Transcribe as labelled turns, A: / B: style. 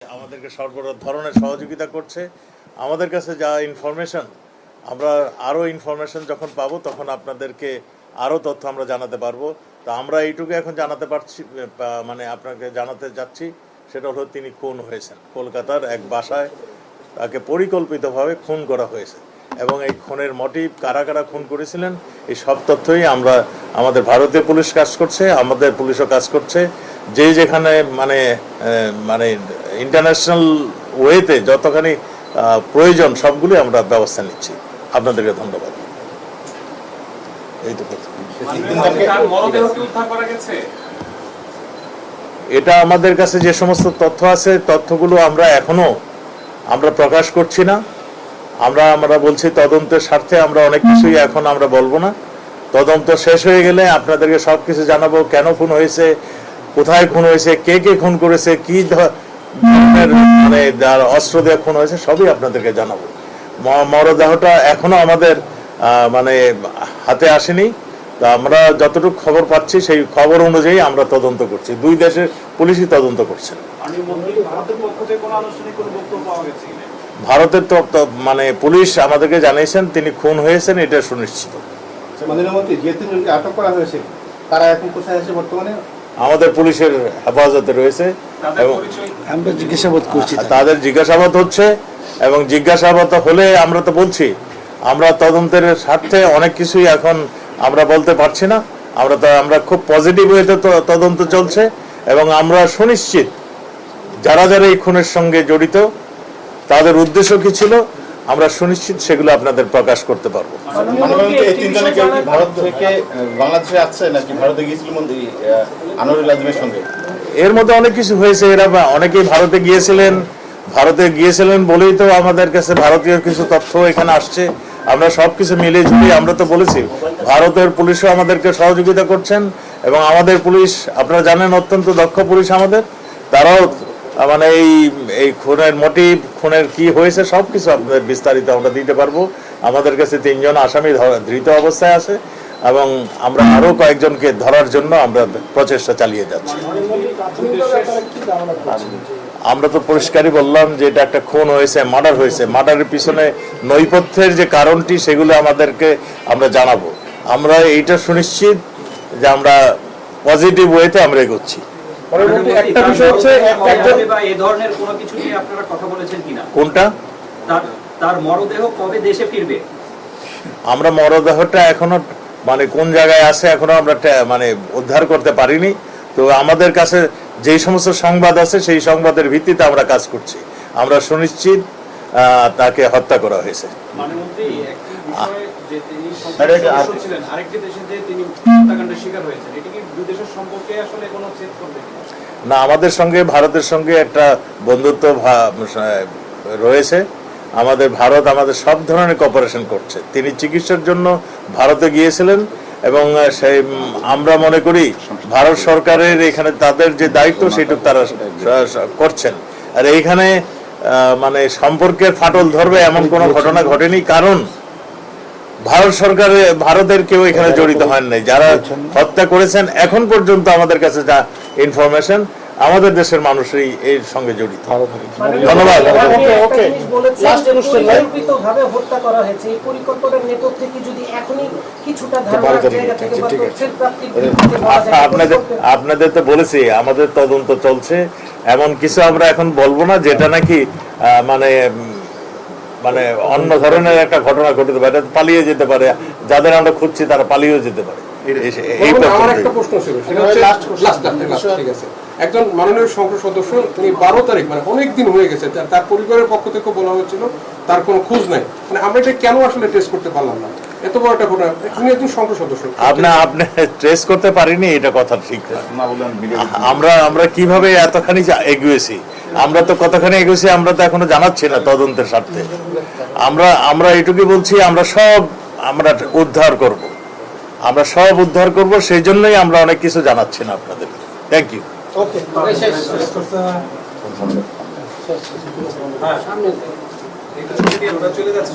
A: আমাদেরকে সর্ব ধরনের সহযোগিতা করছে। আমাদের কাছে যা ইনফরমেশন, আমরা আরও ইনফরমেশন যখন পাবো তখন আপনাদেরকে আরও তথ্য আমরা জানাতে পারবো। তো আমরা এইটুকু এখন জানাতে পারছি, মানে আপনাকে জানাতে যাচ্ছি, সেটা হলো তিনি খুন হয়েছেন। কলকাতার এক বাসায় তাকে পরিকল্পিতভাবে খুন করা হয়েছে এবং এই খুনের মোটিভ কারা কারা খুন করেছিলেন এই সব তথ্যই আমরা, আমাদের ভারতীয় পুলিশ কাজ করছে, আমাদের পুলিশও কাজ করছে। যেখানে মানে মানে ইন্টারন্যাশনাল ওয়েতে যতখানি প্রয়োজন সবগুলি আমরা ব্যবস্থা নিচ্ছি। আপনাদেরকে ধন্যবাদ। এইটুকু। এটা আমাদের কাছে যে সমস্ত তথ্য আছে তথ্যগুলো আমরা প্রকাশ করছি না। আমরা বলছি তদন্তের স্বার্থে আমরা অনেক কিছুই এখন আমরা বলবো না। তদন্ত শেষ হয়ে গেলে আপনাদেরকে সব কিছু জানাবো, কেন খুন হয়েছে, কোথায় খুন হয়েছে, কে কে খুন করেছে, কি ধরনের মানে অস্ত্র দিয়ে খুন হয়েছে, সবই আপনাদেরকে জানাবো। মরদেহটা এখনো আমাদের মানে হাতে আসেনি। তা আমরা যতটুকু খবর পাচ্ছি সেই খবর অনুযায়ী আমরা তদন্ত করছি। দুই দেশের পুলিশই তদন্ত করছে। ভারতের তো মানে পুলিশ আমাদেরকে জানিয়েছেন তিনি খুন হয়েছেন, এটা সুনিশ্চিত। আমাদের পুলিশের হেফাজতে রয়েছে এবং
B: আমরা জিজ্ঞাসাবাদ করছি,
A: তাদের জিজ্ঞাসাবাদ হচ্ছে এবং জিজ্ঞাসাবাদ হলে আমরা তো বলছি আমরা তদন্তের স্বার্থে অনেক কিছুই এখন আমরা বলতে পারছি না। আমরা খুব পজিটিভ ওয়েতে তদন্ত চলছে এবং আমরা সুনিশ্চিত যারা যারা এই খুনের সঙ্গে জড়িত তাদের উদ্দেশ্য কি ছিল আমরা সুনিশ্চিত সেগুলো আপনাদের প্রকাশ করতে পারবো। এর মধ্যে অনেক কিছু হয়েছে, এরা অনেকেই ভারতে গিয়েছিলেন বলেই তো আমাদের কাছে ভারতীয় কিছু তথ্য এখানে আসছে। আমরা সবকিছু মিলিয়ে ঝুলিয়ে আমরা তো বলেছি ভারতের পুলিশও আমাদেরকে সহযোগিতা করছেন এবং আমাদের পুলিশ আপনারা জানেন অত্যন্ত দক্ষ পুলিশ আমাদের, তারাও মানে এই খুনের মোটিভ, খুনের কি হয়েছে সবকিছু আপনাদের বিস্তারিত আমরা দিতে পারবো। আমাদের কাছে 3 জন আসামি ধৃত অবস্থায় আছে এবং আমরা আরো কয়েকজনকে ধরার জন্য আমরা প্রচেষ্টা চালিয়ে যাচ্ছি। আমরা তো পরিষ্কারই বললাম যে এটা একটা খুন হয়েছে, মার্ডার হয়েছে। মার্ডারের পিছনে নৈপথ্যের যে কারণটি সেগুলো আমরা জানাবো। আমরা এইটা সুনিশ্চিত যে আমরা পজিটিভ ওয়েতে আমরা এগোচ্ছি।
C: একটা বিষয় হচ্ছে এই ধরনের কোনো কিছু নিয়ে আপনারা কথা বলেছেন কিনা?
A: কোনটা?
C: তার মরদেহ কবে দেশে ফিরবে?
A: আমরা মরদেহটা এখনো মানে কোন জায়গায় আছে এখনো আমরা মানে উদ্ধার করতে পারিনি। তো আমাদের কাছে যেই সমস্ত সংবাদ আছে সেই সংবাদের ভিত্তিতে আমরা কাজ করছি। আমরা সুনিশ্চিত তাকে হত্যা করা হয়েছে। না, আমাদের সঙ্গে ভারতের সঙ্গে একটা বন্ধুত্ব রয়েছে। ভারত আমাদের সব ধরনের কোঅপারেশন করছে। তিনি চিকিৎসার জন্য ভারতে গিয়েছিলেন এবং আমরা মনে করি ভারত সরকারের এখানে তাদের যে দায়িত্ব সেটুকু তারা করছেন। আর এইখানে মানে সম্পর্কের ফাটল ধরবে এমন কোনো ঘটনা ঘটেনি, কারণ ভারতের কেউ এখানে জড়িত হন নাই। যারা হত্যা করেছেন এখন পর্যন্ত আমাদের কাছে যা ইনফরমেশন আমাদের দেশের মানুষই এর সঙ্গে জড়িত। ধন্যবাদ। আপনাদের তো বলেছি আমাদের তদন্ত চলছে, এমন কিছু আমরা এখন বলবো না যেটা নাকি মানে মানে অন্য ধরনের একটা ঘটনা ঘটতে পারে, পালিয়ে যেতে পারে। যাদের আমরা খুঁজছি তারা পালিয়েও যেতে পারে।
D: আমার একটা প্রশ্ন ছিল, সেটা হচ্ছে ঠিক আছে, একজন মাননীয় সংসদ সদস্য তিনি 12 তারিখ মানে অনেকদিন হয়ে গেছে, তার পরিবারের পক্ষ থেকে বলা হচ্ছিল তার কোনো খোঁজ নাই। মানে আমরা এটা কেন আসলে টেস্ট করতে পারলাম না? এত বড় একটা ঘটনা, তিনি একজন সংসদ সদস্য, আপনি ট্রেস করতে পারিনি, এটা কথা ঠিক না। আমরা কিভাবে এতখানি এগিয়েছি, আমরা তো কতখানি এগিয়েছি আমরা তো এখনো জানাচ্ছি না তদন্তের স্বার্থে। আমরা এটুকুই বলছি আমরা সব উদ্ধার করব, সেই জন্যই আমরা অনেক কিছু জানাচ্ছি না আপনাদের। Thank you.
C: চলে যাচ্ছে।